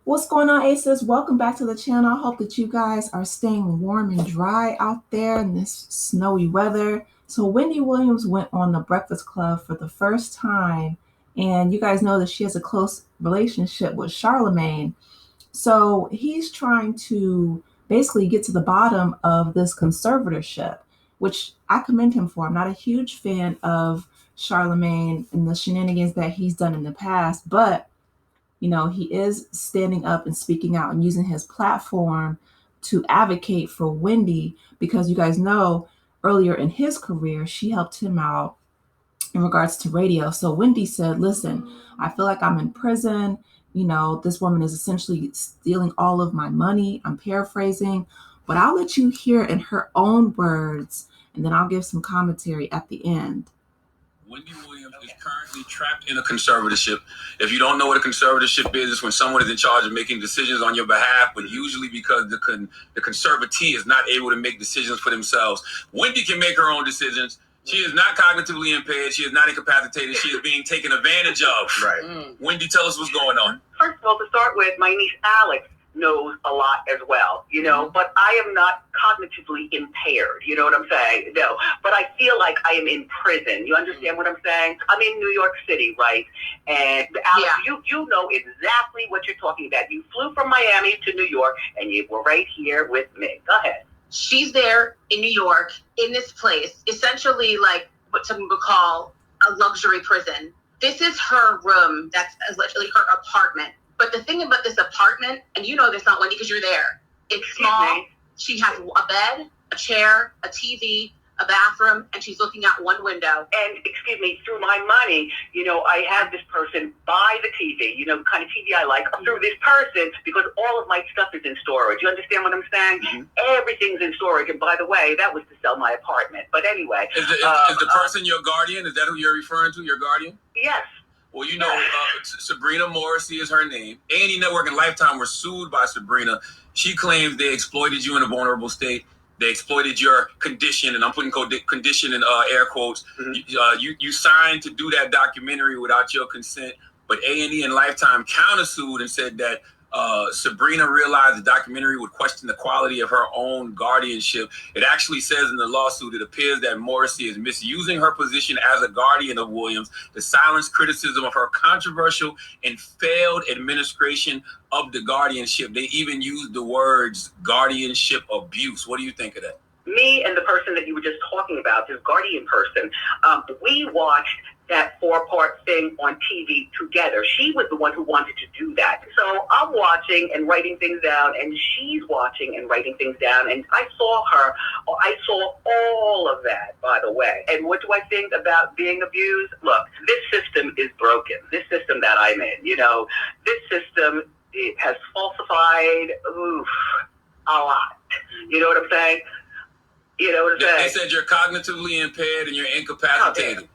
What's going on, Aces? Welcome back to the channel. I hope that you guys are staying warm and dry out there in this snowy weather. So Wendy Williams went on the Breakfast Club for the first time, and you guys know that she has a close relationship with Charlemagne. So he's trying to basically get to the bottom of this conservatorship, which I commend him for. I'm not a huge fan of Charlemagne and the shenanigans that he's done in the past, but he is standing up and speaking out and using his platform to advocate for Wendy because you guys know earlier in his career, she helped him out in regards to radio. So Wendy said, listen, I feel like I'm in prison. This woman is essentially stealing all of my money. I'm paraphrasing, but I'll let you hear it in her own words, and then I'll give some commentary at the end. Wendy Williams is currently trapped in a conservatorship. If you don't know what a conservatorship is, it's when someone is in charge of making decisions on your behalf, but usually because the conservatee is not able to make decisions for themselves. Wendy can make her own decisions. She is not cognitively impaired. She is not incapacitated. She is being taken advantage of. Right. Wendy, tell us what's going on. First of all, to start with, my niece Alex knows a lot as well, but I am not cognitively impaired, you know what I'm saying? No, but I feel like I am in prison. You understand what I'm saying? I'm in New York City, right? And Alex, you know exactly what you're talking about. You flew from Miami to New York, and you were right here with me. Go ahead. She's there in New York, in this place, essentially like what some would call a luxury prison. This is her room. That's literally her apartment. But the thing about this apartment, and you know this, not Wendy, because you're there, it's small. She has a bed, a chair, a TV, a bathroom, and she's looking out one window. And, through my money, I had this person buy the TV, kind of TV I like, through this person, because all of my stuff is in storage. You understand what I'm saying? Mm-hmm. Everything's in storage. And by the way, that was to sell my apartment. But anyway. Is the person your guardian? Is that who you're referring to, your guardian? Yes. Well, Sabrina Morrisey is her name. A&E Network and Lifetime were sued by Sabrina. She claims they exploited you in a vulnerable state. They exploited your condition, and I'm putting condition in air quotes. Mm-hmm. You signed to do that documentary without your consent, but A&E and Lifetime countersued and said that Sabrina realized the documentary would question the quality of her own guardianship. It actually says in the lawsuit, it appears that Morrissey is misusing her position as a guardian of Williams to silence criticism of her controversial and failed administration of the guardianship. They even used the words guardianship abuse. What do you think of that? Me and the person that you were just talking about, this guardian person, we watched that 4-part thing on TV together. She was the one who wanted to do that. So I'm watching and writing things down, and she's watching and writing things down, and I saw all of that, by the way. And what do I think about being abused? Look, this system is broken. This system that I'm in, this system, it has falsified a lot. You know what I'm saying? They said you're cognitively impaired and you're incapacitated.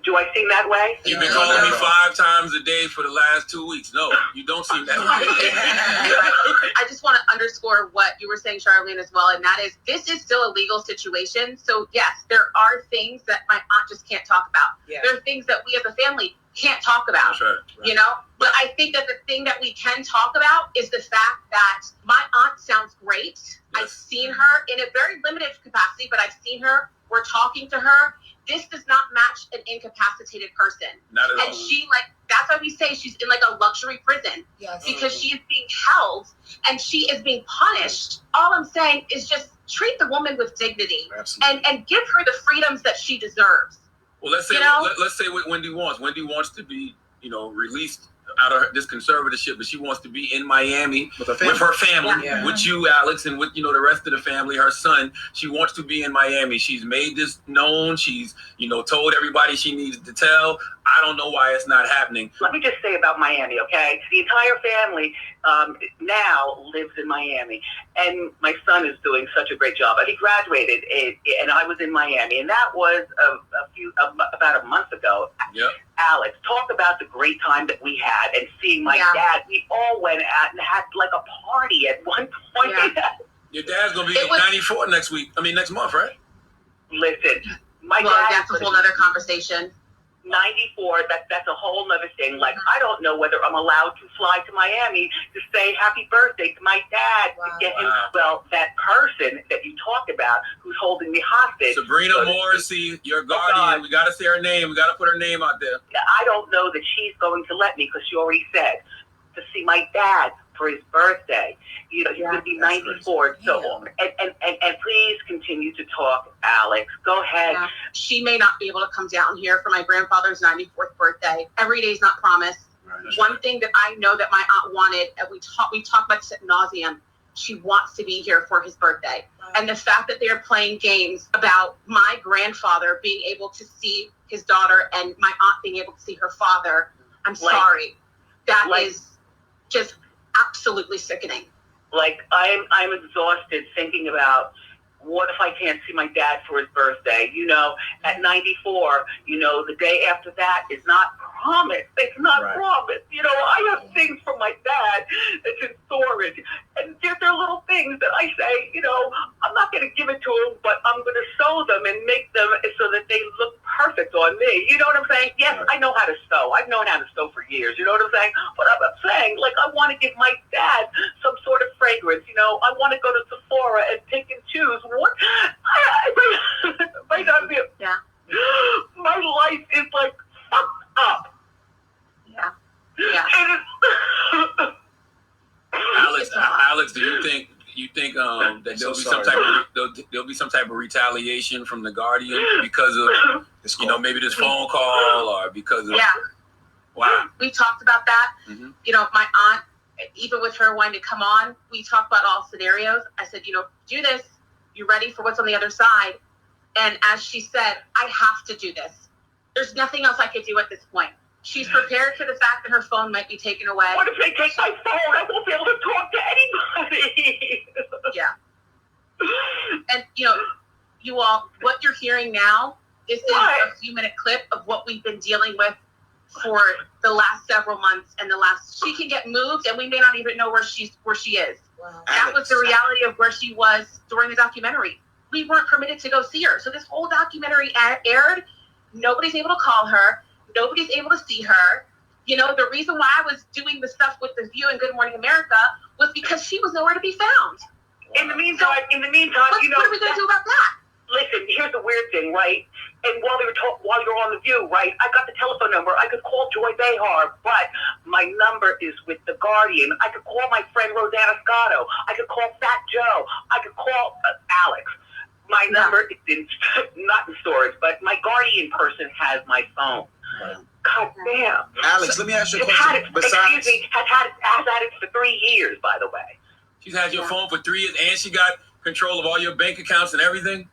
Do I seem that way? You've been calling me 5 times a day for the last 2 weeks. No, you don't seem that way. I just want to underscore what you were saying, Charlene, as well, and that is, this is still a legal situation. So yes, there are things that my aunt just can't talk about. Yeah. There are things that we as a family can't talk about. That's right. But I think that the thing that we can talk about is the fact that my aunt sounds great. Yes. I've seen her in a very limited capacity, but I've seen her. We're talking to her. This does not match an incapacitated person. Not at all. And she, that's why we say she's in a luxury prison. Yes. Because she is being held and she is being punished. All I'm saying is just treat the woman with dignity. Absolutely. And give her the freedoms that she deserves. Well, let's say what Wendy wants. Wendy wants to be, released out of this conservatorship, but she wants to be in Miami with her family, with you, Alex, and with the rest of the family, her son. She wants to be in Miami. She's made this known. She's told everybody she needs to tell. I don't know why it's not happening. Let me just say about Miami, okay? The entire family now lives in Miami, and my son is doing such a great job. He graduated, and I was in Miami, and that was about a month ago. Yep. Alex, talk about the great time that we had and seeing my dad. We all went out and had a party at one point. Yeah. Your dad's going to be 94 next month, right? Listen, that's a whole other conversation. 94, that's a whole nother thing. Like, I don't know whether I'm allowed to fly to Miami to say happy birthday to my dad to get him. Well, that person that you talked about who's holding me hostage. Sabrina Morrisey, your guardian. We got to say her name. We got to put her name out there. I don't know that she's going to let me because she already said to see my dad for his birthday. You know, he's going to be 94. So, and please continue to talk, Alex. Go ahead. Yeah. She may not be able to come down here for my grandfather's 94th birthday. Every day's not promised. Right. One thing that I know that my aunt wanted, and we talk about this ad nauseum, she wants to be here for his birthday. Right. And the fact that they're playing games about my grandfather being able to see his daughter and my aunt being able to see her father, I'm sorry. That is just absolutely sickening. Like, I'm exhausted thinking about what if I can't see my dad for his birthday? You know, at 94, you know, the day after that is not promised. It's not promised. You know, I have things from my dad that's in storage. And there are little things that I say, you know, I'm not going to give it to him, but I'm going to sew them and make them so that they look perfect on me. You know what I'm saying? Yes, I know how to sew. I've known how to sew for years. You know what I'm saying? But I'm saying, like, I want to give my dad some sort of fragrance. You know, I want to go to Sephora and pick and choose. What? Might not be. Yeah. My life is like fucked up. Yeah. Yeah. Alex, do you think that there'll be some type of retaliation from the Guardian because of maybe this phone call or because of Wow. We talked about that. Mm-hmm. You know, my aunt, even with her wanting to come on, we talked about all scenarios. I said, you know, do this. You ready for what's on the other side? And as she said, I have to do this. There's nothing else I could do at this point. She's prepared for the fact that her phone might be taken away. What if they take my phone? I won't be able to talk to anybody. Yeah. And, you know, you all, what you're hearing now, this is a few-minute clip of what we've been dealing with for the last several months and she can get moved and we may not even know where she is. Wow. That was the reality of where she was during the documentary. We weren't permitted to go see her. So this whole documentary aired. Nobody's able to call her. Nobody's able to see her. You know, the reason why I was doing the stuff with The View and Good Morning America was because she was nowhere to be found. Wow. In the meantime, what are we going to do about that? Listen, here's the weird thing, right? And while you're on The View, right, I got the telephone number. I could call Joy Behar, but my number is with The Guardian. I could call my friend Rosanna Scotto. I could call Fat Joe. I could call Alex. My number is not in storage, but my Guardian person has my phone. Right. God damn. Alex, let me ask you a question. Excuse me, has had it for 3 years, by the way. She's had your phone for 3 years, and she got control of all your bank accounts and everything?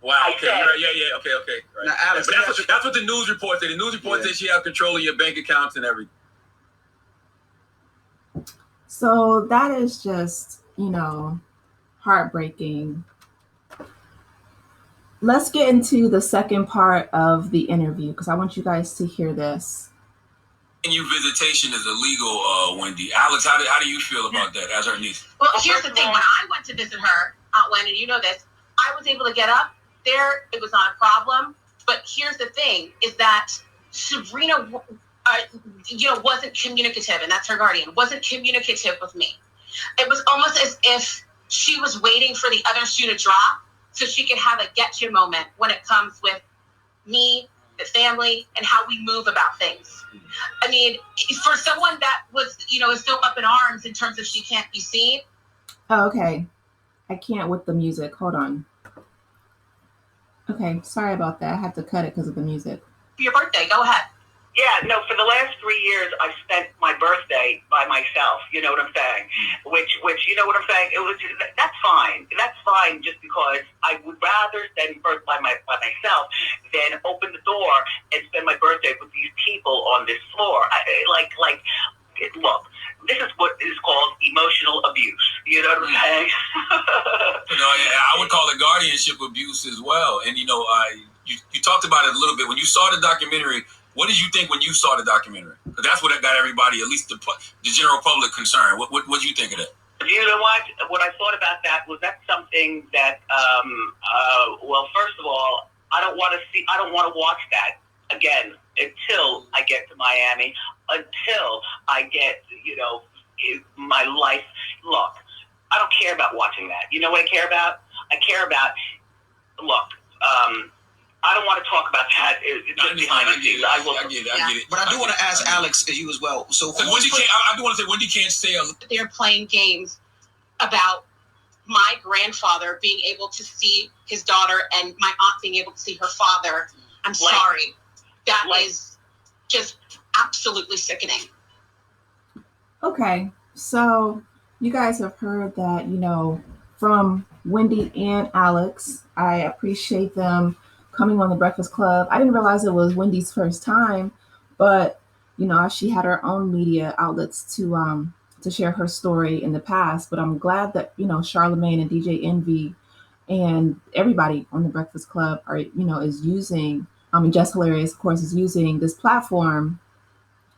Wow. Okay. Yeah. Okay. Right. Now, Alex, that's what the news report said. The news report said she had control of your bank accounts and everything. So that is just, you know, heartbreaking. Let's get into the second part of the interview because I want you guys to hear this. Venue visitation is illegal, Wendy. Alex, how do you feel about that as her niece? Well, here's the thing. When I went to visit her, Aunt Wendy, you know this, I was able to get up there. It was not a problem. But here's the thing, is that Sabrina, wasn't communicative, and that's her guardian, wasn't communicative with me. It was almost as if she was waiting for the other shoe to drop so she could have a get-you moment when it comes with me, the family, and how we move about things. I mean, for someone that was, is still up in arms in terms of she can't be seen. Oh, okay. I can't with the music. Hold on. Okay, sorry about that. I had to cut it because of the music. For your birthday, go ahead. Yeah, no, for the last 3 years, I've spent my birthday by myself, you know what I'm saying? Which you know what I'm saying? That's fine. That's fine just because I would rather spend birth by myself than open the door and spend my birthday with these people on this floor. Look, this is what is called emotional abuse. You know what I'm saying? I would call it guardianship abuse as well. And, you talked about it a little bit. When you saw the documentary, what did you think when you saw the documentary? Because that's what got everybody, at least the general public, concerned. What did you think of that? You know what? What I thought about that was that's something that, well, first of all, I don't want to watch that again until I get to Miami, until I get, my life. Look, I don't care about watching that. You know what I care about? I care about, look, I don't want to talk about that. Just behind the scenes. I get it. But I do want to ask Alex you as well. So Wendy can't. I do want to say Wendy can't say. They're playing games about my grandfather being able to see his daughter and my aunt being able to see her father. I'm sorry. That is just absolutely sickening. Okay, so you guys have heard that, from Wendy and Alex. I appreciate them coming on the Breakfast Club. I didn't realize it was Wendy's first time, but she had her own media outlets to share her story in the past. But I'm glad that Charlemagne and DJ Envy and everybody on the Breakfast Club are is using and Just Hilarious, of course, is using this platform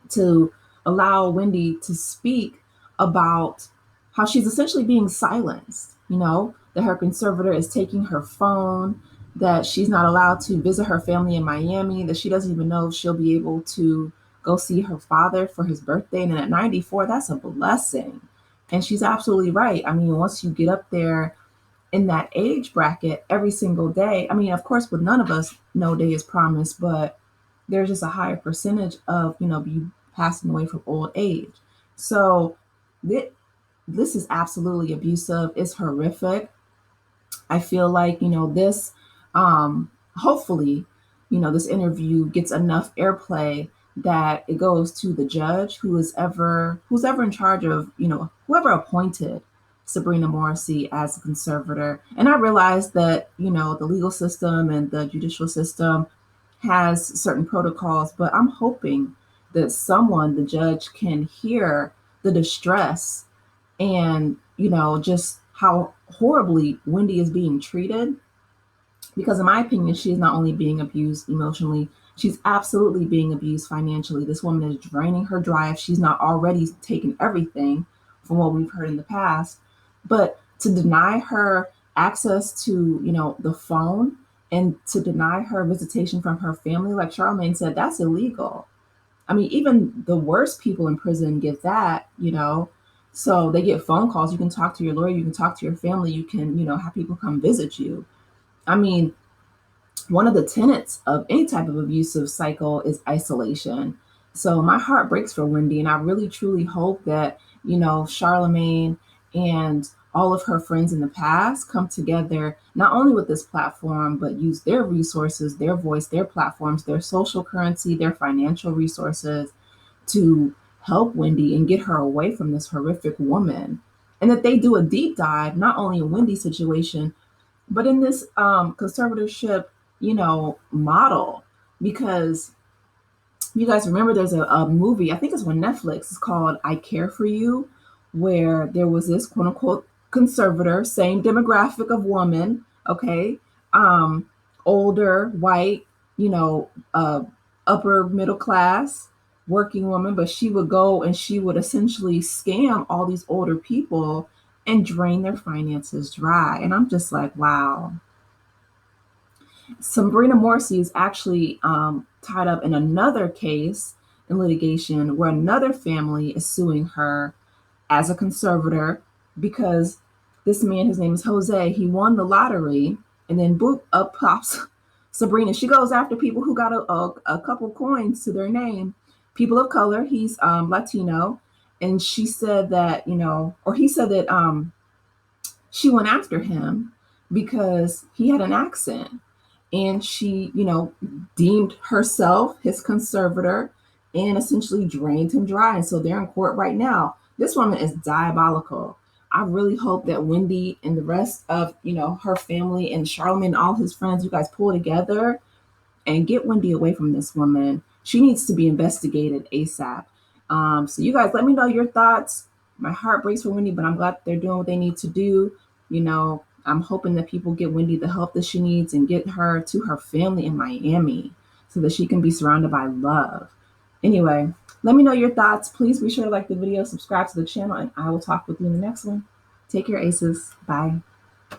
to allow Wendy to speak about how she's essentially being silenced. That her conservator is taking her phone, that she's not allowed to visit her family in Miami, that she doesn't even know if she'll be able to go see her father for his birthday. And at 94, that's a blessing. And she's absolutely right. I mean, once you get up there in that age bracket every single day, I mean, of course, with none of us, no day is promised, but there's just a higher percentage of, you passing away from old age. So this is absolutely abusive. It's horrific. I feel like, this, hopefully, this interview gets enough airplay that it goes to the judge who's ever in charge of, whoever appointed Sabrina Morrisey as a conservator. And I realize that, the legal system and the judicial system has certain protocols, but I'm hoping that the judge, can hear the distress and, just how horribly Wendy is being treated. Because in my opinion, she is not only being abused emotionally, she's absolutely being abused financially. This woman is draining her dry if she's not already taken everything from what we've heard in the past. But to deny her access to, the phone and to deny her visitation from her family, like Charlemagne said, that's illegal. I mean, even the worst people in prison get that, So they get phone calls. You can talk to your lawyer. You can talk to your family. You can, have people come visit you. I mean, one of the tenets of any type of abusive cycle is isolation. So my heart breaks for Wendy, and I really, truly hope that, Charlemagne and all of her friends in the past come together, not only with this platform, but use their resources, their voice, their platforms, their social currency, their financial resources to help Wendy and get her away from this horrific woman. And that they do a deep dive, not only in Wendy's situation, but in this conservatorship, model. Because you guys remember there's a movie, I think it's on Netflix, it's called I Care For You, where there was this quote unquote conservator, same demographic of woman, okay, older, white, upper middle class, working woman, but she would go and she would essentially scam all these older people and drain their finances dry. And I'm just like, wow. Sabrina Morrisey is actually tied up in another case in litigation where another family is suing her as a conservator because this man, his name is Jose, he won the lottery, and then boop, up pops Sabrina. She goes after people who got a couple coins to their name, people of color. He's Latino. And she said that, or he said that she went after him because he had an accent. And she, deemed herself his conservator and essentially drained him dry. And so they're in court right now. This woman is diabolical. I really hope that Wendy and the rest of, her family and Charlemagne and all his friends, you guys pull together and get Wendy away from this woman. She needs to be investigated ASAP. So you guys, let me know your thoughts. My heart breaks for Wendy, but I'm glad they're doing what they need to do. I'm hoping that people get Wendy the help that she needs and get her to her family in Miami so that she can be surrounded by love. Anyway, let me know your thoughts. Please be sure to like the video, subscribe to the channel, and I will talk with you in the next one. Take care, Aces. Bye.